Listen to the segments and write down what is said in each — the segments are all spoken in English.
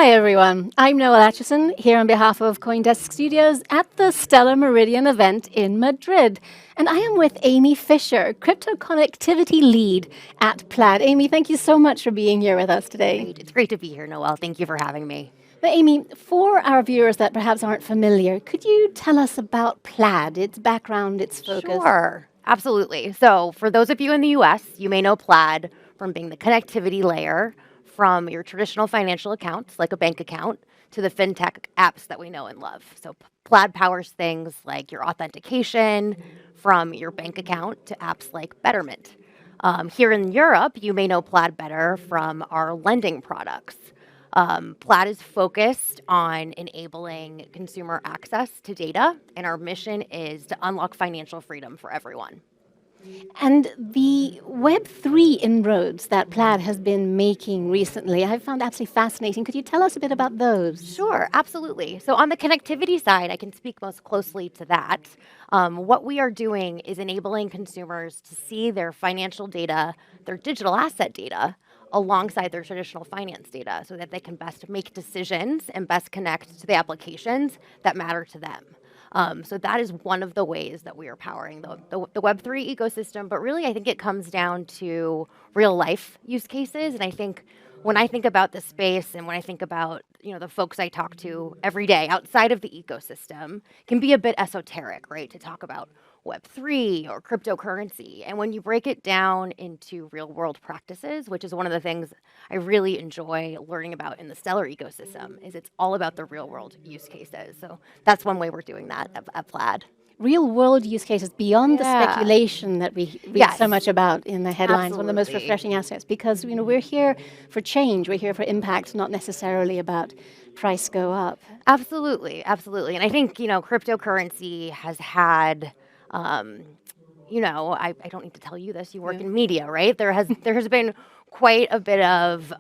Hi everyone, I'm Noel Atchison, here on behalf of CoinDesk Studios at the Stellar Meridian event in Madrid. And I am with Amy Fisher, Crypto Connectivity Lead at Plaid. Amy, thank you so much for being here with us today. Great. It's great to be here, Noel. Thank you for having me. But Amy, for our viewers that perhaps aren't familiar, could you tell us about Plaid, its background, its focus? Sure, absolutely. So for those of you in the US, you may know Plaid from being the connectivity layer from your traditional financial accounts, like a bank account, to the Fintech apps that we know and love. So Plaid powers things like your authentication from your bank account to apps like Betterment. Here in Europe, you may know Plaid better from our lending products. Plaid is focused on enabling consumer access to data, and our mission is to unlock financial freedom for everyone. And the Web3 inroads that Plaid has been making recently, I've found absolutely fascinating. Could you tell us a bit about those? Sure, absolutely. So on the connectivity side, I can speak most closely to that. What we are doing is enabling consumers to see their financial data, their digital asset data, alongside their traditional finance data so that they can best make decisions and best connect to the applications that matter to them. So that is one of the ways that we are powering the Web3 ecosystem, but really I think it comes down to real life use cases. And I think when I think about the space and when I think about the folks I talk to every day outside of the ecosystem, can be a bit esoteric, right? To talk about Web3 or cryptocurrency. And when you break it down into real world practices, which is one of the things I really enjoy learning about in the Stellar ecosystem, is it's all about the real world use cases. So that's one way we're doing that at Plaid. Real world use cases beyond the speculation that we read so much about in the headlines. Absolutely. One of the most refreshing aspects, because we're here for change, we're here for impact, not necessarily about price go up. Absolutely, absolutely. And I think cryptocurrency has had I don't need to tell you this. You work in media, right? There has been quite a bit of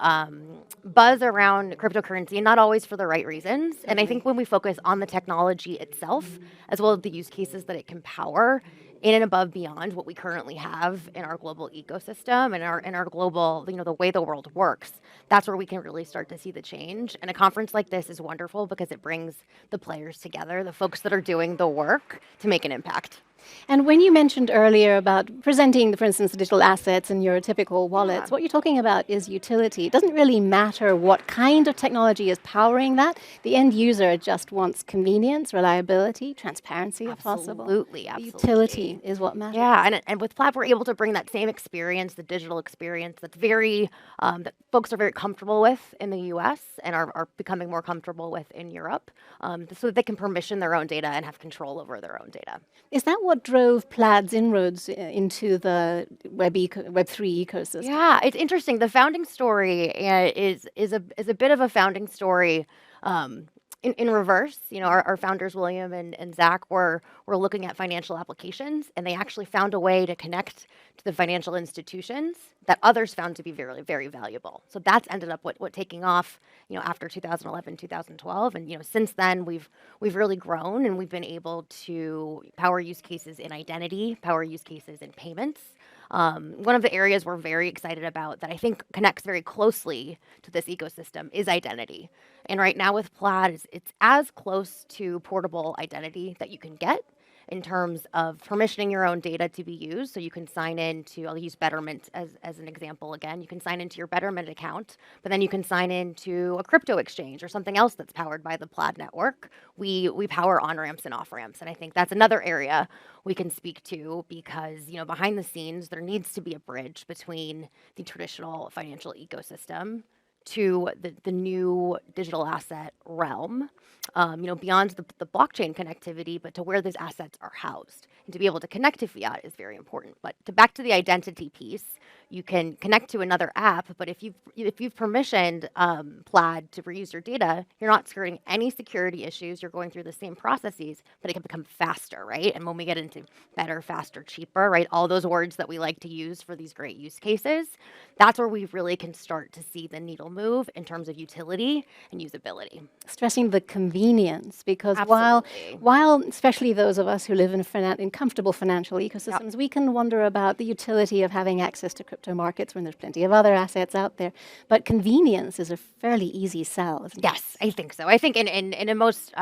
buzz around cryptocurrency, and not always for the right reasons. And I think when we focus on the technology itself, as well as the use cases that it can power, in and above beyond what we currently have in our global ecosystem and our global, the way the world works, that's where we can really start to see the change. And a conference like this is wonderful because it brings the players together, the folks that are doing the work to make an impact. And when you mentioned earlier about presenting, for instance, the digital assets in your typical wallets, what you're talking about is utility. It doesn't really matter what kind of technology is powering that. The end user just wants convenience, reliability, transparency if possible. Absolutely. The utility is what matters. Yeah, and with Plaid, we're able to bring that same experience, the digital experience that's that folks are very comfortable with in the US and are becoming more comfortable with in Europe, so that they can permission their own data and have control over their own data. Is that what drove Plaid's inroads into the Web3 ecosystem? Yeah, it's interesting. The founding story is a bit of a founding story in reverse. Our founders, William and Zach, were looking at financial applications, and they actually found a way to connect to the financial institutions that others found to be very, very valuable. So that's ended up what taking off, after 2011, 2012. And, since then we've really grown, and we've been able to power use cases in identity, power use cases in payments. One of the areas we're very excited about that I think connects very closely to this ecosystem is identity. And right now with Plaid, it's as close to portable identity that you can get in terms of permissioning your own data to be used. So you can sign in to, I'll use Betterment as an example again. You can sign into your Betterment account, but then you can sign into a crypto exchange or something else that's powered by the Plaid network. We power on-ramps and off-ramps. And I think that's another area we can speak to because, behind the scenes, there needs to be a bridge between the traditional financial ecosystem to the new digital asset realm, beyond the blockchain connectivity, but to where those assets are housed. And to be able to connect to fiat is very important. But back to the identity piece, you can connect to another app, but if you've permissioned Plaid to reuse your data, you're not skirting any security issues. You're going through the same processes, but it can become faster, right? And when we get into better, faster, cheaper, right, all those words that we like to use for these great use cases, that's where we really can start to see the needle move in terms of utility and usability. Stressing the convenience, because while especially those of us who live in comfortable financial ecosystems, we can wonder about the utility of having access to crypto markets when there's plenty of other assets out there. But convenience is a fairly easy sell, isn't it? Yes, I think so. I think in most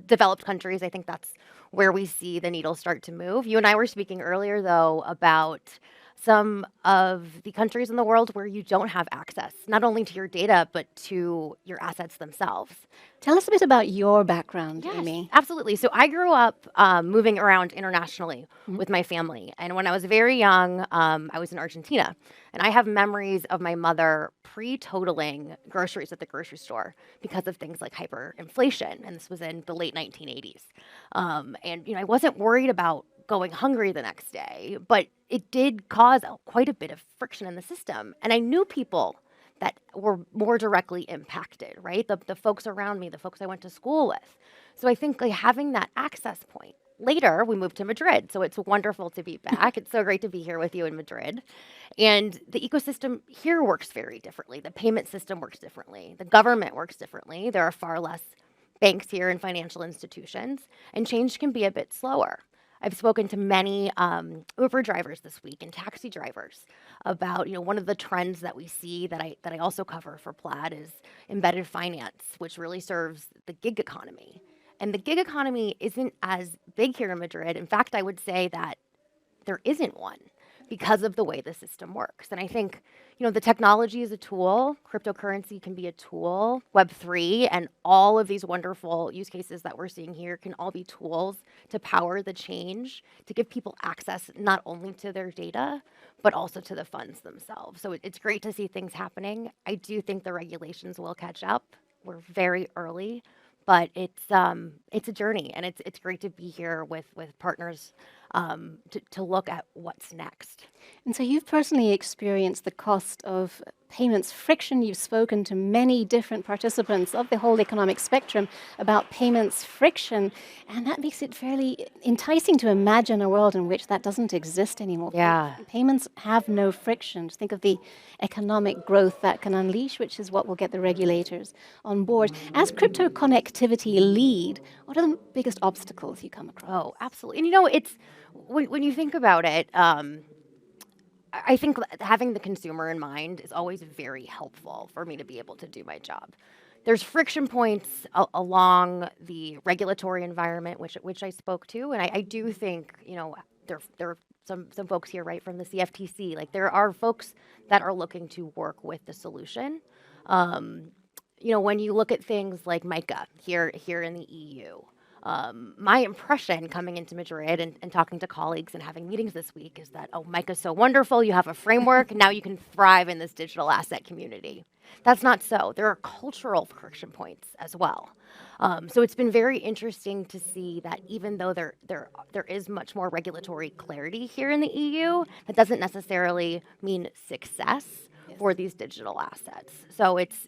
developed countries, I think that's where we see the needle start to move. You and I were speaking earlier, though, about some of the countries in the world where you don't have access, not only to your data, but to your assets themselves. Tell us a bit about your background, Yes, Amy. absolutely. So I grew up moving around internationally with my family. And when I was very young, I was in Argentina. And I have memories of my mother pre-totaling groceries at the grocery store because of things like hyperinflation. And this was in the late 1980s. And I wasn't worried about going hungry the next day, but it did cause quite a bit of friction in the system. And I knew people that were more directly impacted, right? The folks around me, the folks I went to school with. So I think like having that access point. Later, we moved to Madrid, so it's wonderful to be back. It's so great to be here with you in Madrid. And the ecosystem here works very differently. The payment system works differently. The government works differently. There are far less banks here and financial institutions, and change can be a bit slower. I've spoken to many Uber drivers this week and taxi drivers about, one of the trends that we see that I also cover for Plaid is embedded finance, which really serves the gig economy. And the gig economy isn't as big here in Madrid. In fact, I would say that there isn't one because of the way the system works. And I think, the technology is a tool. Cryptocurrency can be a tool. Web3 and all of these wonderful use cases that we're seeing here can all be tools to power the change, to give people access not only to their data, but also to the funds themselves. So it's great to see things happening. I do think the regulations will catch up. We're very early, but it's a journey, and it's great to be here with partners to look at what's next. And so you've personally experienced the cost of payments friction. You've spoken to many different participants of the whole economic spectrum about payments friction, and that makes it fairly enticing to imagine a world in which that doesn't exist anymore. Yeah. Payments have no friction. Just think of the economic growth that can unleash, which is what will get the regulators on board. As crypto connectivity lead, what are the biggest obstacles you come across? Oh, absolutely. And it's when you think about it, I think having the consumer in mind is always very helpful for me to be able to do my job. There's friction points along the regulatory environment, which I spoke to, and I do think there are some folks here, right, from the CFTC. Like there are folks that are looking to work with the solution. When you look at things like MiCA here in the EU. My impression coming into Madrid and talking to colleagues and having meetings this week is that, MiCA is so wonderful. You have a framework. Now you can thrive in this digital asset community. That's not so. There are cultural friction points as well. So it's been very interesting to see that even though there is much more regulatory clarity here in the EU, that doesn't necessarily mean success for these digital assets. So it's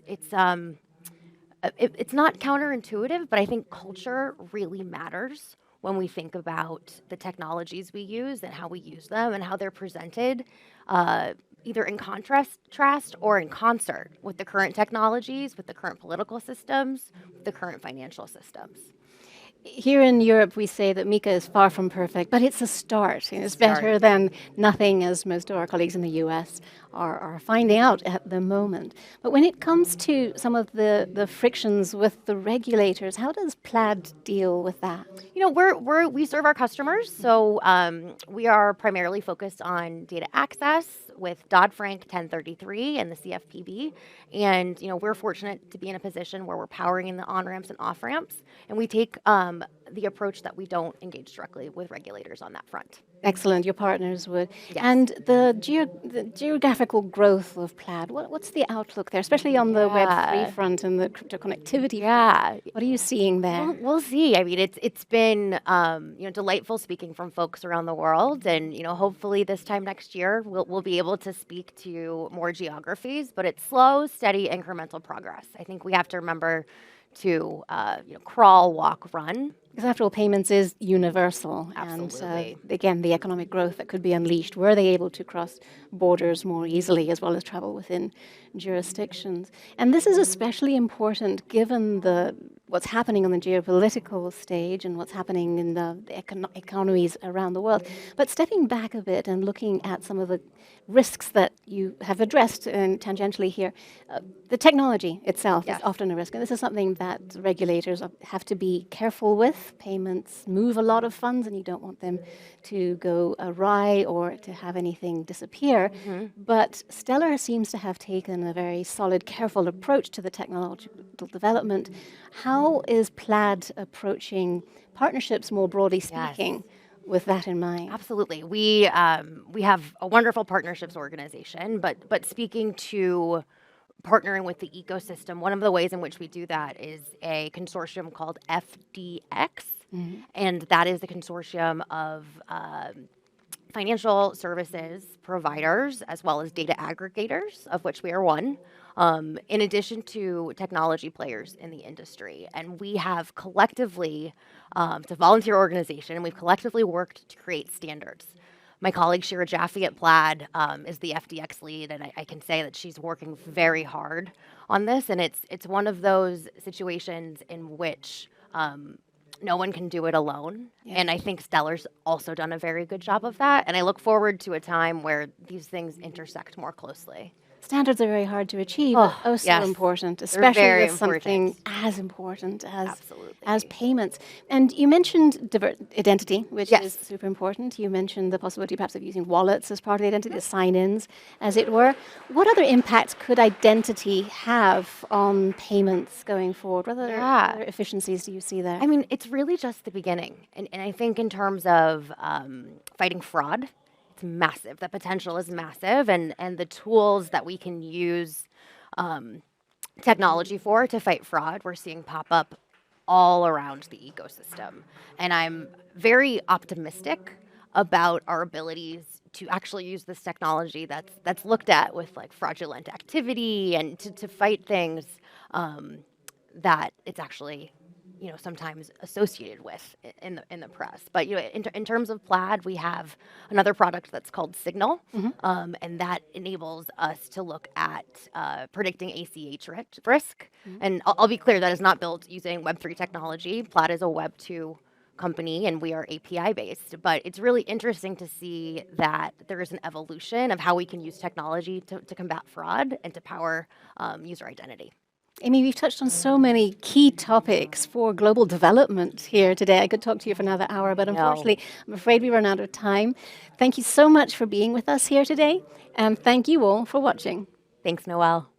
not counterintuitive, but I think culture really matters when we think about the technologies we use and how we use them and how they're presented, either in contrast or in concert with the current technologies, with the current political systems, with the current financial systems. Here in Europe, we say that MiCA is far from perfect, but it's a start. It's better than nothing, as most of our colleagues in the US are finding out at the moment. But when it comes to some of the frictions with the regulators, how does Plaid deal with that? We serve our customers, so we are primarily focused on data access with Dodd-Frank 1033 and the CFPB. And, we're fortunate to be in a position where we're powering in the on-ramps and off-ramps. And we take the approach that we don't engage directly with regulators on that front. Excellent, your partners would. Yes. And the geographical growth of Plaid, what's the outlook there, especially on the Web3 front and the crypto connectivity front? What are you seeing there? We'll see. I mean, it's been delightful speaking from folks around the world, and hopefully this time next year we'll be able to speak to more geographies. But it's slow, steady, incremental progress. I think we have to remember to crawl, walk, run. Because after all, payments is universal. Absolutely. And again, the economic growth that could be unleashed, were they able to cross borders more easily as well as travel within jurisdictions. And this is especially important given what's happening on the geopolitical stage and what's happening in the economies around the world. But stepping back a bit and looking at some of the risks that you have addressed tangentially here. The technology itself is often a risk, and this is something that regulators have to be careful with. Payments move a lot of funds, and you don't want them to go awry or to have anything disappear. But Stellar seems to have taken a very solid, careful approach to the technological development. How is Plaid approaching partnerships more broadly speaking? With that in mind. Absolutely. We have a wonderful partnerships organization, but speaking to partnering with the ecosystem, one of the ways in which we do that is a consortium called FDX, and that is the consortium of financial services providers as well as data aggregators, of which we are one, in addition to technology players in the industry. And we have collectively, it's a volunteer organization, and we've collectively worked to create standards. My colleague Shira Jaffe at Plaid is the FDX lead, and I can say that she's working very hard on this. And it's one of those situations in which no one can do it alone. And I think Stellar's also done a very good job of that. And I look forward to a time where these things intersect more closely. Standards are very hard to achieve, but so important, especially with something as important as payments. And you mentioned identity, which is super important. You mentioned the possibility perhaps of using wallets as part of the identity, the sign-ins, as it were. What other impacts could identity have on payments going forward? What other efficiencies do you see there? I mean, it's really just the beginning. And I think in terms of fighting fraud, massive. The potential is massive, and the tools that we can use technology to fight fraud, we're seeing pop up all around the ecosystem. And I'm very optimistic about our abilities to actually use this technology that's looked at with like fraudulent activity and to fight things that it's actually sometimes associated with in the press. But in terms of Plaid, we have another product that's called Signal, and that enables us to look at predicting ACH risk. And I'll be clear, that is not built using Web3 technology. Plaid is a Web2 company, and we are API based. But it's really interesting to see that there is an evolution of how we can use technology to combat fraud and to power user identity. Amy, we've touched on so many key topics for global development here today. I could talk to you for another hour, but unfortunately, I'm afraid we run out of time. Thank you so much for being with us here today, and thank you all for watching. Thanks, Noelle.